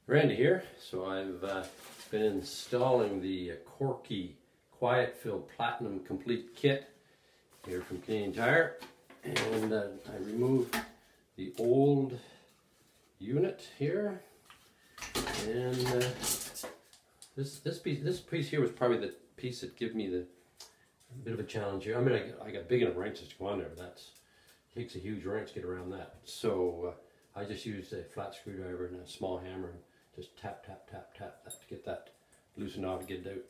Randy here. So I've been installing the Corky Quiet Fill Platinum Complete Kit here from Canadian Tire, and I removed the old unit here, and this piece here was probably the piece that gave me the bit of a challenge here. I mean, I got big enough wrenches to go on there, but that takes a huge wrench to get around that. So I just used a flat screwdriver and a small hammer and just tap that to get that loosened off and get it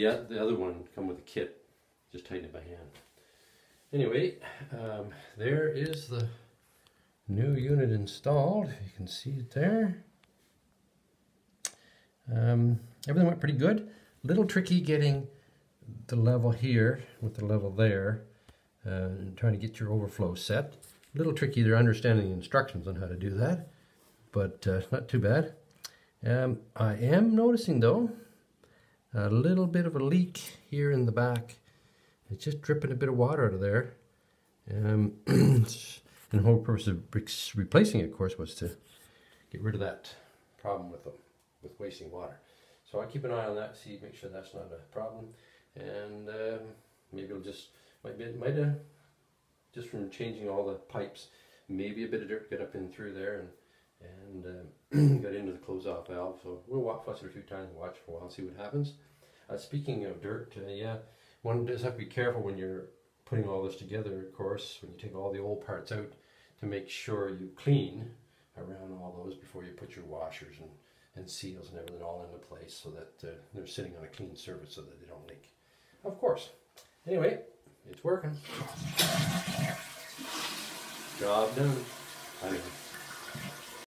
out. The other one come with a kit, just tighten it by hand. Anyway, there is the new unit installed. You can see it there. Everything went pretty good. Little tricky getting the level here with the level there, and trying to get your overflow set. A little tricky there understanding the instructions on how to do that, but not too bad. I am noticing though a little bit of a leak here in the back. It's just dripping a bit of water out of there. And the whole purpose of replacing it, of course, was to get rid of that problem with wasting water. So I keep an eye on that, make sure that's not a problem. And maybe it'll just just from changing all the pipes, maybe a bit of dirt got up in through there and got into the close-off valve. So we'll flush it a few times, watch for a while, see what happens. Speaking of dirt, yeah, one does have to be careful when you're putting all this together, of course, when you take all the old parts out, to make sure you clean around all those before you put your washers and seals and everything all into place, so that they're sitting on a clean surface so that they don't leak. Of course. Anyway, it's working. Job done. I know.